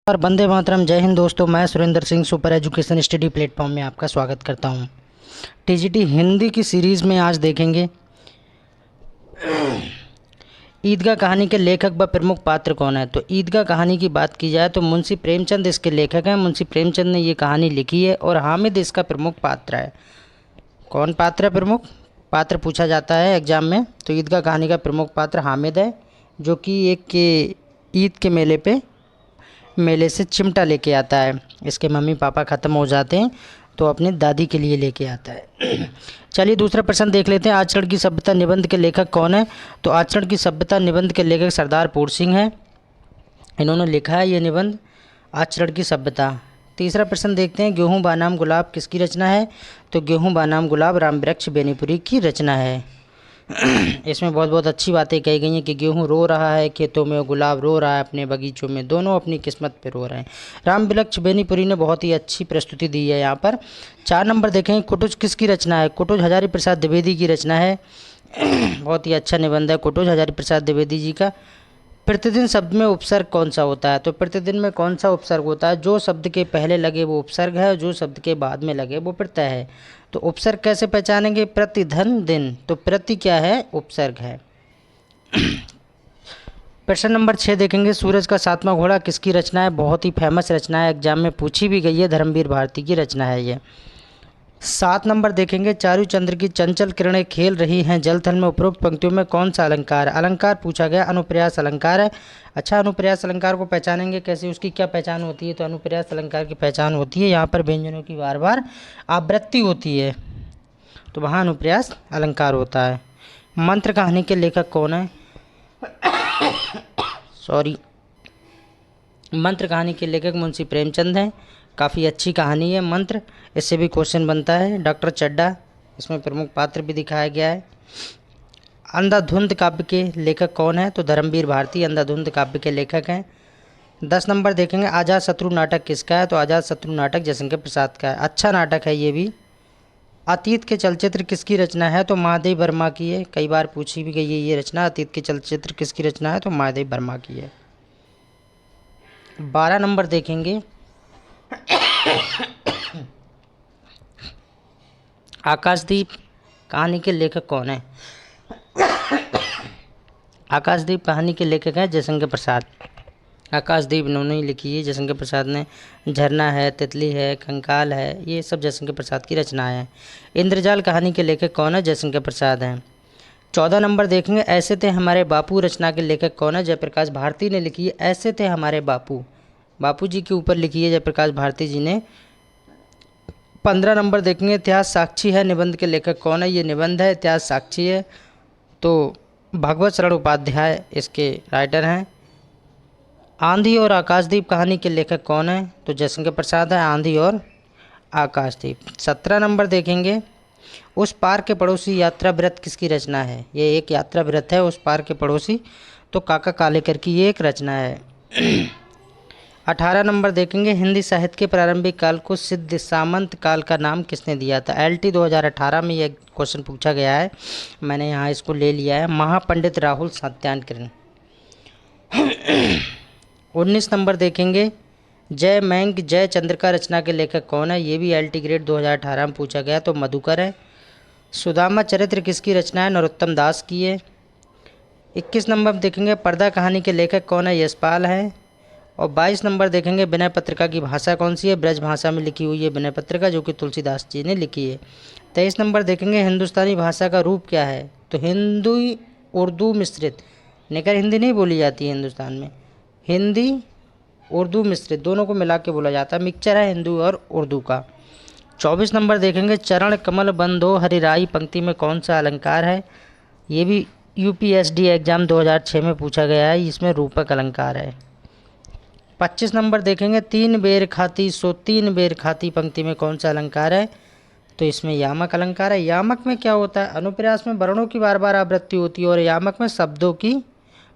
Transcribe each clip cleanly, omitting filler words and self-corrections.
और वंदे मातरम। जय हिंद दोस्तों, मैं Surendra Singh super education study platform में आपका स्वागत करता हूं। टीजीटी हिंदी की सीरीज़ में आज देखेंगे ईदगाह कहानी के लेखक व प्रमुख पात्र कौन है। तो ईदगाह कहानी की बात की जाए तो मुंशी प्रेमचंद इसके लेखक हैं। मुंशी प्रेमचंद ने ये कहानी लिखी है और हामिद इसका प्रमुख पात्र है। कौन पात्र है? प्रमुख पात्र पूछा जाता है एग्जाम में। तो ईदगाह कहानी का प्रमुख पात्र हामिद है, जो कि एक ईद के मेले से चिमटा लेके आता है। इसके मम्मी पापा ख़त्म हो जाते हैं तो अपनी दादी के लिए लेके आता है। चलिए दूसरा प्रश्न देख लेते हैं। आचरण की सभ्यता निबंध के लेखक कौन है। तो आचरण की सभ्यता निबंध के लेखक सरदार पूर सिंह हैं। इन्होंने लिखा है ये निबंध आचरण की सभ्यता। तीसरा प्रश्न देखते हैं, गेहूँ बानाम गुलाब किसकी रचना है। तो गेहूँ बानाम गुलाब रामवृक्ष बेनीपुरी की रचना है। इसमें बहुत बहुत अच्छी बातें कही गई हैं कि गेहूँ रो रहा है खेतों में, गुलाब रो रहा है अपने बगीचों में, दोनों अपनी किस्मत पे रो रहे हैं। रामवृक्ष बेनीपुरी ने बहुत ही अच्छी प्रस्तुति दी है यहाँ पर। 4 नंबर देखें, कुटुज किसकी रचना है। कुटुज हजारी प्रसाद द्विवेदी की रचना है। बहुत ही अच्छा निबंध है कुटुज हजारी प्रसाद द्विवेदी जी का। प्रतिदिन शब्द में उपसर्ग कौन सा होता है। तो प्रतिदिन में कौन सा उपसर्ग होता है? जो शब्द के पहले लगे वो उपसर्ग है, जो शब्द के बाद में लगे वो प्रत्यय है। तो उपसर्ग कैसे पहचानेंगे? प्रतिधन दिन, तो प्रति क्या है? उपसर्ग है। प्रश्न नंबर 6 देखेंगे, सूरज का सातवां घोड़ा किसकी रचना है। बहुत ही फेमस रचना है, एग्जाम में पूछी भी गई है, धर्मवीर भारती की रचना है ये। 7 नंबर देखेंगे, चारू चंद्र की चंचल किरणें खेल रही हैं जल थल में, उपरोक्त पंक्तियों में कौन सा अलंकार है। अलंकार पूछा गया, अनुप्रयास अलंकार है। अच्छा, अनुप्रयास अलंकार को पहचानेंगे कैसे, उसकी क्या पहचान होती है। तो अनुप्रयास अलंकार की पहचान होती है यहाँ पर व्यंजनों की बार बार आवृत्ति होती है, तो वहाँ अनुप्रयास अलंकार होता है। मंत्र कहानी के लेखक कौन है। मंत्र कहानी के लेखक मुंशी प्रेमचंद हैं। काफ़ी अच्छी कहानी है मंत्र, इससे भी क्वेश्चन बनता है। डॉक्टर चड्ढा इसमें प्रमुख पात्र भी दिखाया गया है। अंधाधुंध काव्य के लेखक कौन है। तो धर्मवीर भारती अंधाधुंध काव्य के लेखक हैं। 10 नंबर देखेंगे, आज़ाद शत्रु नाटक किसका है। तो आज़ाद शत्रु नाटक जयशंकर प्रसाद का है। अच्छा नाटक है ये भी। अतीत के चलचित्र किसकी रचना है। तो महादेव वर्मा की है। कई बार पूछी भी गई है ये रचना, अतीत के चलचित्र किसकी रचना है। तो महादेव वर्मा की है। 12 नंबर देखेंगे, आकाशदीप कहानी के लेखक कौन है। आकाशदीप कहानी के लेखक हैं जयशंकर प्रसाद। आकाशदीप इन्होंने ही लिखी है, जयशंकर प्रसाद ने। झरना है, तितली है, कंकाल है, ये सब जयशंकर प्रसाद की रचनाएं हैं। इंद्रजाल कहानी के लेखक कौन है। जयशंकर प्रसाद हैं। 14 नंबर देखेंगे, ऐसे थे हमारे बापू रचना के लेखक कौन है। जयप्रकाश भारती ने लिखी है। ऐसे थे हमारे बापू, बापू जी के ऊपर लिखी है जयप्रकाश भारती जी ने। 15 नंबर देखेंगे, इतिहास साक्षी है निबंध के लेखक कौन है। ये निबंध है, इतिहास साक्षी है, तो भगवत शरण उपाध्याय इसके राइटर हैं। आंधी और आकाशदीप कहानी के लेखक कौन है। तो जयशंकर प्रसाद है, आंधी और आकाशदीप। 17 नंबर देखेंगे, उस पार के पड़ोसी यात्रा व्रत किसकी रचना है। ये एक यात्रा व्रत है, उस पार के पड़ोसी, तो काका कालेकर की ये एक रचना है। 18 नंबर देखेंगे, हिंदी साहित्य के प्रारंभिक काल को सिद्ध सामंत काल का नाम किसने दिया था। LT 2018 में यह क्वेश्चन पूछा गया है, मैंने यहाँ इसको ले लिया है। महापंडित राहुल सत्याग्रह। 19 नंबर देखेंगे, जय मैंग जय चंद्रिका रचना के लेखक कौन है। ये भी LT ग्रेड 2018 में पूछा गया, तो मधुकर है। सुदामा चरित्र किसकी रचना है। नरोत्तम दास की है। 21 नंबर देखेंगे, पर्दा कहानी के लेखक कौन है। यशपाल है। और 22 नंबर देखेंगे, विनय पत्रिका की भाषा कौन सी है। ब्रज भाषा में लिखी हुई है विनय पत्रिका, जो कि तुलसीदास जी ने लिखी है। 23 नंबर देखेंगे, हिंदुस्तानी भाषा का रूप क्या है। तो हिंदी उर्दू मिश्रित, निकर हिंदी नहीं बोली जाती है हिंदुस्तान में, हिंदी उर्दू मिश्रित दोनों को मिला के बोला जाता है, मिक्सचर है हिंदू और उर्दू का। 24 नंबर देखेंगे, चरण कमल बंदो हरिराई पंक्ति में कौन सा अलंकार है। ये भी UPSD एग्जाम 2006 में पूछा गया है, इसमें रूपक अलंकार है। 25 नंबर देखेंगे, तीन बेर खाती सो तीन बेर खाती पंक्ति में कौन सा अलंकार है। तो इसमें यामक अलंकार है। यामक में क्या होता है, अनुप्रास में वर्णों की बार बार आवृत्ति होती है और यामक में शब्दों की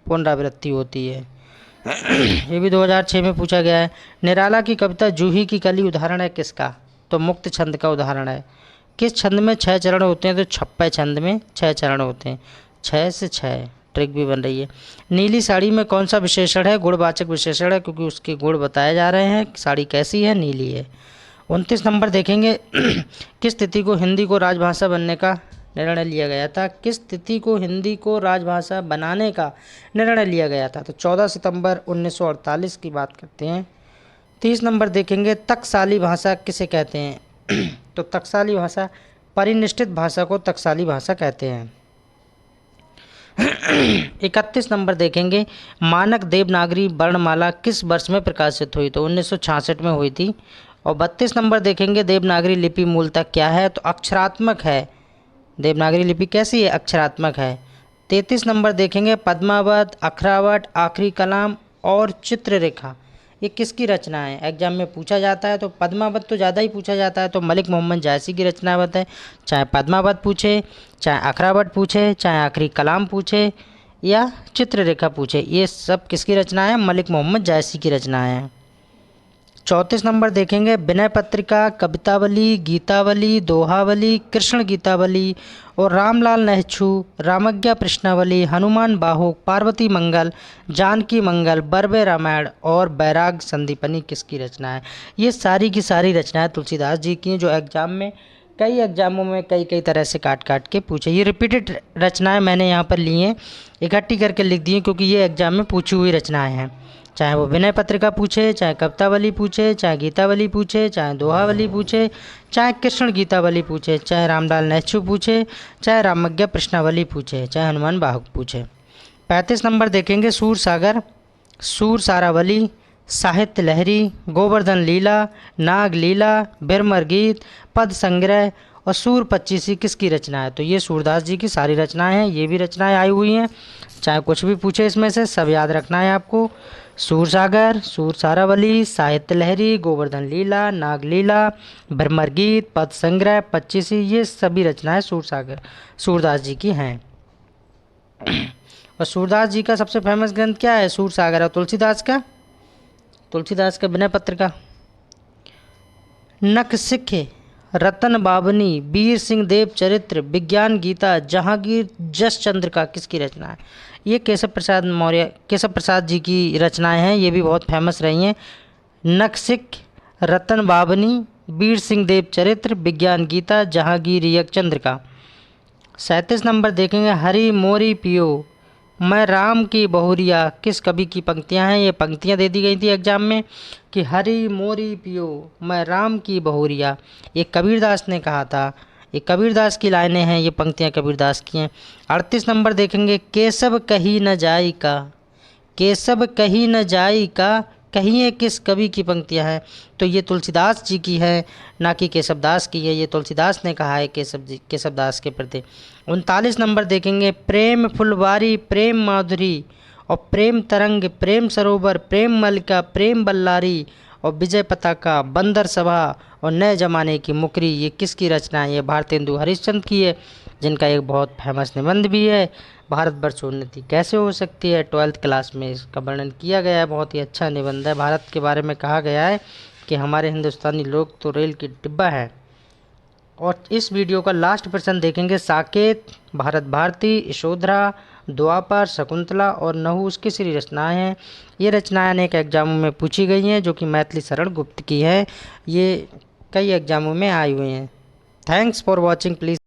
पुनरावृत्ति होती है। ये भी 2006 में पूछा गया है। निराला की कविता जूही की कली उदाहरण है किसका। तो मुक्त छंद का उदाहरण है। किस छंद में 6 चरण होते हैं। तो छप्पे छंद में 6 चरण होते हैं, 6 से 6। ट्रिक भी बन रही है। नीली साड़ी में कौन सा विशेषण है? गुणवाचक विशेषण है, क्योंकि उसके गुण बताए जा रहे हैं। साड़ी कैसी है? नीली है। 29 नंबर देखेंगे किस तिथि को हिंदी को राजभाषा बनने का निर्णय लिया गया था? किस तिथि को हिंदी को राजभाषा बनाने का निर्णय लिया गया था? तो 14 सितंबर 1948 की बात करते हैं। 30 नंबर देखेंगे टकसाली भाषा किसे कहते हैं? तो टकसाली भाषा, परिनिष्ठित भाषा को टकसाली भाषा कहते हैं। 31 नंबर देखेंगे मानक देवनागरी वर्णमाला किस वर्ष में प्रकाशित हुई? तो 1966 में हुई थी। और 32 नंबर देखेंगे देवनागरी लिपि मूलतः क्या है? तो अक्षरात्मक है। देवनागरी लिपि कैसी है? अक्षरात्मक है। 33 नंबर देखेंगे पद्मावत, अखरावट, आखिरी कलाम और चित्ररेखा, ये किसकी रचना है? एग्जाम में पूछा जाता है। तो पद्मावत तो ज़्यादा ही पूछा जाता है, तो मलिक मोहम्मद जायसी की रचनावत है। चाहे पद्मावत पूछे, चाहे अखरावट पूछे, चाहे आखिरी कलाम पूछे या चित्ररेखा पूछे, ये सब किसकी रचना है? मलिक मोहम्मद जायसी की रचना है। 34 नंबर देखेंगे विनय पत्रिका, कवितावली, गीतावली, दोहावली, कृष्ण गीतावली और रामलाल नेहछू, रामज्ञा प्रश्नावली, हनुमान बाहुक, पार्वती मंगल, जानकी मंगल, बरबे रामायण और बैराग संदीपनी किसकी रचना है? ये सारी की सारी रचनाएं तुलसीदास जी की हैं, जो एग्जाम में कई एग्जामों में कई तरह से काट काट के पूछे। ये रिपीटेड रचनाएं मैंने यहाँ पर ली हैं, इकट्ठी करके लिख दी हैं, क्योंकि ये एग्जाम में पूछी हुई रचनाएं हैं। चाहे वो विनय पत्रिका पूछे, चाहे कवितावली पूछे, चाहे गीतावली पूछे, चाहे दोहावली पूछे, चाहे कृष्ण गीतावली पूछे, चाहे रामलाल नेहछू पूछे, चाहे रामज्ञा प्रश्नावली पूछे, चाहे हनुमान बाहुक पूछे। 35 नंबर देखेंगे सूर सागर, सूर सारावली, साहित्य लहरी, गोवर्धन लीला, नाग लीला, बिरमर गीत, पद संग्रह और सूर पच्चीसी किसकी रचना है? तो ये सूरदास जी की सारी रचनाएं हैं। ये भी रचनाएं आई हुई हैं, चाहे कुछ भी पूछे इसमें से सब याद रखना है आपको। सूर सागर, सूर सारावली, साहित्य लहरी, गोवर्धन लीला, नाग लीला, भ्रमर गीत, पद संग्रह, पच्चीसी, ये सभी रचनाएं सूरदास जी की हैं। और सूरदास जी का सबसे फेमस ग्रंथ क्या है? सूर सागर। और तुलसीदास का विनय पत्रिका। नख सिख, रतन बाबनी, वीर सिंह देव चरित्र, विज्ञान गीता, जहांगीर जस चंद्र का किसकी रचना है? ये केशव प्रसाद जी की रचनाएं हैं, ये भी बहुत फेमस रही हैं। नख सिख, रतन बाबनी, वीर सिंह देव चरित्र, विज्ञान गीता, जहांगीर यक चंद्र का। 37 नंबर देखेंगे हरी मोरी पियो, मैं राम की बहुरिया, किस कवि की पंक्तियां हैं? ये पंक्तियां दे दी गई थी एग्जाम में कि हरी मोरी पियो, मैं राम की बहुरिया, ये कबीरदास ने कहा था। ये कबीरदास की लाइनें हैं, ये पंक्तियां कबीरदास की हैं। 38 नंबर देखेंगे केशव कही न जाई का, केशव कही न जाई का, कहिए किस कवि की पंक्तियां हैं? तो ये तुलसीदास जी की है, ना कि केशवदास की है। ये तुलसीदास ने कहा है केशवदास के प्रति। 39 नंबर देखेंगे प्रेम फुलवारी, प्रेम माधुरी और प्रेम तरंग, प्रेम सरोवर, प्रेम मलिका, प्रेम बल्लारी और विजय पताका, बंदर सभा और नए जमाने की मुकरी, ये किसकी रचना है? ये भारतेंदु हरिश्चंद्र की है, जिनका एक बहुत फेमस निबंध भी है, भारतवर्ष उन्नति कैसे हो सकती है। 12th क्लास में इसका वर्णन किया गया है, बहुत ही अच्छा निबंध है। भारत के बारे में कहा गया है कि हमारे हिंदुस्तानी लोग तो रेल की डिब्बा है। और इस वीडियो का लास्ट प्रश्न देखेंगे साकेत, भारत भारती, यशोधरा, द्वापर, शकुंतला और नहुस किसकी रचनाएं हैं? ये रचनाएं अनेक एग्जामों में पूछी गई हैं, जो कि मैथिली शरण गुप्त की है। ये कई एग्जामों में आई हुई हैं। Thanks for watching. प्लीज़